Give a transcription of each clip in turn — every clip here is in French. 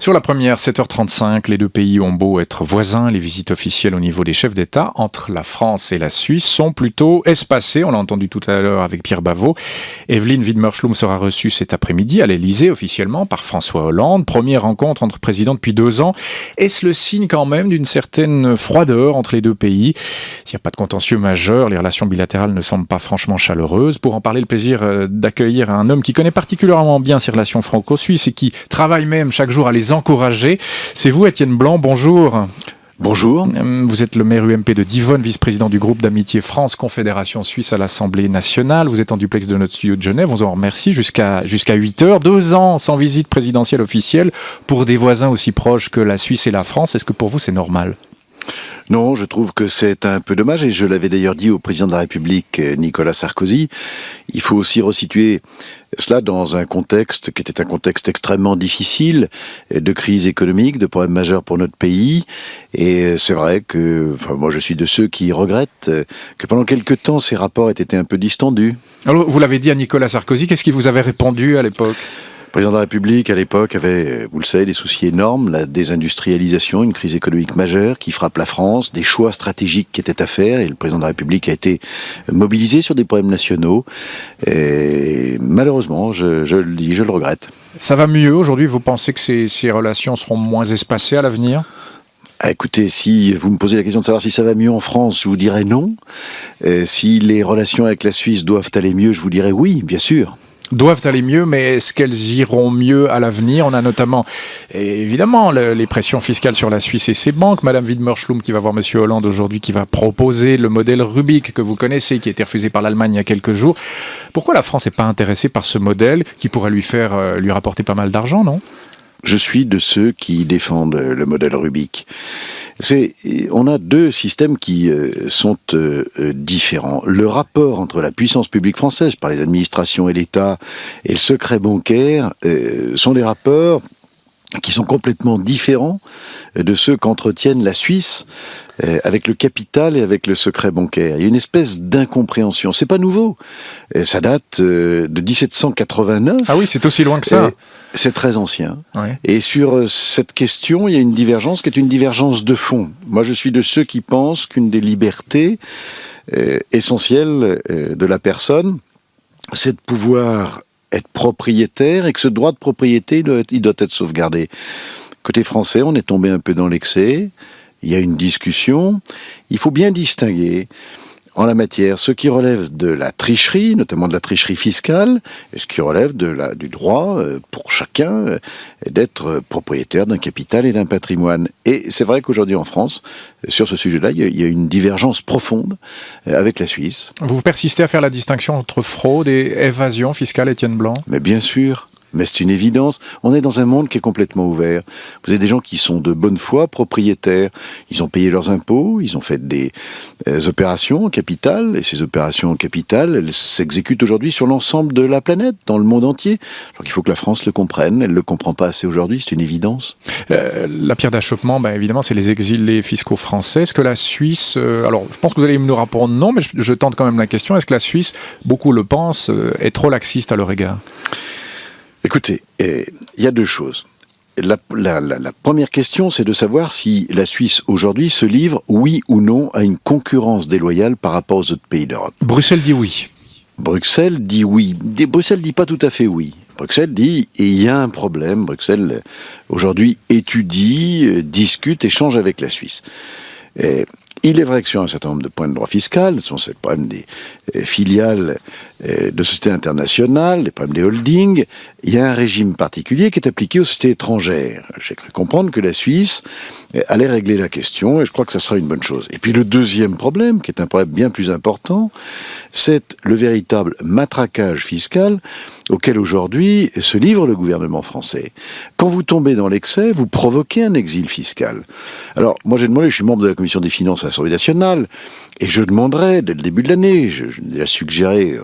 Sur la première, 7h35, les deux pays ont beau être voisins, les visites officielles au niveau des chefs d'État entre la France et la Suisse sont plutôt espacées. On l'a entendu tout à l'heure avec Pierre Baveau. Evelyne Widmer-Schlum sera reçue cet après-midi à l'Elysée officiellement par François Hollande. Première rencontre entre présidents depuis 2 ans. Est-ce le signe quand même d'une certaine froideur entre les deux pays? S'il n'y a pas de contentieux majeur, les relations bilatérales ne semblent pas franchement chaleureuses. Pour en parler, le plaisir d'accueillir un homme qui connaît particulièrement bien ces relations franco-suisses et qui travaille même chaque jour à les encourager. C'est vous, Étienne Blanc, bonjour. Bonjour. Vous êtes le maire UMP de Divonne, vice-président du groupe d'amitié France-Confédération Suisse à l'Assemblée nationale. Vous êtes en duplex de notre studio de Genève. On vous en remercie jusqu'à 8h. 2 ans sans visite présidentielle officielle pour des voisins aussi proches que la Suisse et la France. Est-ce que pour vous, c'est normal ? Non, je trouve que c'est un peu dommage, et je l'avais d'ailleurs dit au président de la République, Nicolas Sarkozy. Il faut aussi resituer cela dans un contexte qui était un contexte extrêmement difficile, de crise économique, de problèmes majeurs pour notre pays. Et c'est vrai que, moi je suis de ceux qui regrettent que pendant quelques temps ces rapports aient été un peu distendus. Alors, vous l'avez dit à Nicolas Sarkozy, qu'est-ce qu'il vous avait répondu à l'époque ? Le président de la République, à l'époque, avait, vous le savez, des soucis énormes, la désindustrialisation, une crise économique majeure qui frappe la France, des choix stratégiques qui étaient à faire, et le président de la République a été mobilisé sur des problèmes nationaux. Et malheureusement, je le dis, je le regrette. Ça va mieux aujourd'hui? Vous pensez que ces relations seront moins espacées à l'avenir? Écoutez, si vous me posez la question de savoir si ça va mieux en France, je vous dirais non. Si les relations avec la Suisse doivent aller mieux, je vous dirais oui, bien sûr. Doivent aller mieux, mais est-ce qu'elles iront mieux à l'avenir? On a notamment, évidemment, les pressions fiscales sur la Suisse et ses banques. Madame Widmer-Schlum qui va voir Monsieur Hollande aujourd'hui, qui va proposer le modèle Rubik que vous connaissez, qui a été refusé par l'Allemagne il y a quelques jours. Pourquoi la France n'est pas intéressée par ce modèle qui pourrait lui rapporter pas mal d'argent, non ? Je suis de ceux qui défendent le modèle Rubik. On a 2 systèmes qui sont différents. Le rapport entre la puissance publique française, par les administrations et l'État, et le secret bancaire, sont des rapports qui sont complètement différents de ceux qu'entretiennent la Suisse avec le capital et avec le secret bancaire. Il y a une espèce d'incompréhension. C'est pas nouveau. Ça date de 1789. Ah oui, c'est aussi loin que ça. C'est très ancien. Ouais. Et sur cette question, il y a une divergence qui est une divergence de fond. Moi, je suis de ceux qui pensent qu'une des libertés essentielles de la personne, c'est de pouvoir être propriétaire, et que ce droit de propriété, il doit être sauvegardé. Côté français, on est tombé un peu dans l'excès. Il y a une discussion. Il faut bien distinguer en la matière ce qui relève de la tricherie, notamment de la tricherie fiscale, et ce qui relève du droit pour chacun d'être propriétaire d'un capital et d'un patrimoine. Et c'est vrai qu'aujourd'hui en France, sur ce sujet-là, il y a une divergence profonde avec la Suisse. Vous persistez à faire la distinction entre fraude et évasion fiscale, Étienne Blanc? Mais bien sûr. Mais c'est une évidence. On est dans un monde qui est complètement ouvert. Vous avez des gens qui sont de bonne foi propriétaires. Ils ont payé leurs impôts, ils ont fait des opérations en capital, et ces opérations en capital, elles s'exécutent aujourd'hui sur l'ensemble de la planète, dans le monde entier. Donc il faut que la France le comprenne. Elle ne le comprend pas assez aujourd'hui, c'est une évidence. La pierre d'achoppement, évidemment, c'est les exilés fiscaux français. Est-ce que la Suisse... alors, je pense que vous allez nous répondre non, mais je tente quand même la question. Est-ce que la Suisse, beaucoup le pensent, est trop laxiste à leur égard? Écoutez, il y a 2 choses. La première question, c'est de savoir si la Suisse, aujourd'hui, se livre, oui ou non, à une concurrence déloyale par rapport aux autres pays d'Europe. Bruxelles dit oui. Bruxelles dit oui. Bruxelles dit pas tout à fait oui. Bruxelles dit, et il y a un problème. Bruxelles, aujourd'hui, étudie, discute, échange avec la Suisse. Il est vrai que sur un certain nombre de points de droit fiscal, ce sont les problèmes des filiales de sociétés internationales, les problèmes des holdings, il y a un régime particulier qui est appliqué aux sociétés étrangères. J'ai cru comprendre que la Suisse allait régler la question, et je crois que ça sera une bonne chose. Et puis le deuxième problème, qui est un problème bien plus important, c'est le véritable matraquage fiscal auquel aujourd'hui se livre le gouvernement français. Quand vous tombez dans l'excès, vous provoquez un exil fiscal. Alors, moi j'ai demandé, je suis membre de la commission des finances à l'Assemblée nationale. Et je demanderai, dès le début de l'année, je l'ai déjà suggéré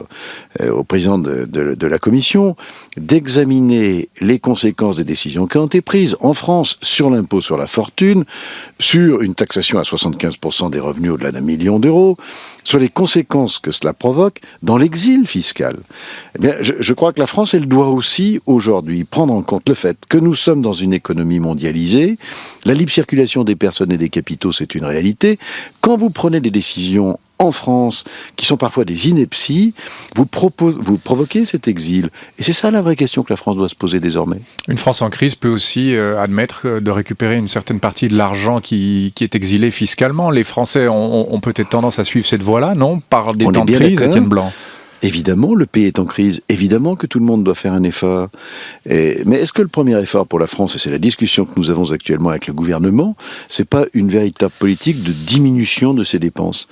au président de la Commission, d'examiner les conséquences des décisions qui ont été prises en France sur l'impôt sur la fortune, sur une taxation à 75% des revenus au-delà d'1 million d'euros, sur les conséquences que cela provoque dans l'exil fiscal. Eh bien, je crois que la France, elle doit aussi, aujourd'hui, prendre en compte le fait que nous sommes dans une économie mondialisée. La libre circulation des personnes et des capitaux, c'est une réalité. Quand vous prenez des décisions en France, qui sont parfois des inepties, vous provoquez cet exil. Et c'est ça la vraie question que la France doit se poser désormais. Une France en crise peut aussi admettre de récupérer une certaine partie de l'argent qui est exilé fiscalement. Les Français ont peut-être tendance à suivre cette voie-là, non? Par des temps de crise, Étienne Blanc. Évidemment, le pays est en crise. Évidemment que tout le monde doit faire un effort. Mais est-ce que le premier effort pour la France, et c'est la discussion que nous avons actuellement avec le gouvernement, c'est pas une véritable politique de diminution de ses dépenses?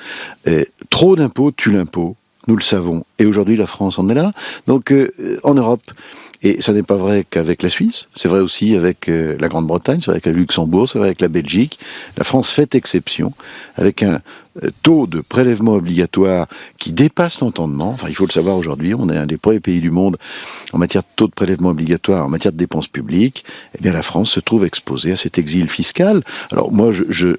Trop d'impôts tue l'impôt. Nous le savons. Et aujourd'hui, la France en est là. Donc, en Europe. Et ça n'est pas vrai qu'avec la Suisse, c'est vrai aussi avec la Grande-Bretagne, c'est vrai avec le Luxembourg, c'est vrai avec la Belgique. La France fait exception, avec un taux de prélèvement obligatoire qui dépasse l'entendement. Enfin, il faut le savoir aujourd'hui, on est un des premiers pays du monde en matière de taux de prélèvement obligatoire, en matière de dépenses publiques. Eh bien, la France se trouve exposée à cet exil fiscal. Alors moi, je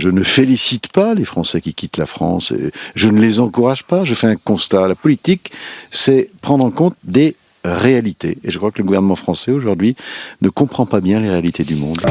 ne félicite pas les Français qui quittent la France. Je ne les encourage pas. Je fais un constat. La politique, c'est prendre en compte des réalités. Et je crois que le gouvernement français aujourd'hui ne comprend pas bien les réalités du monde.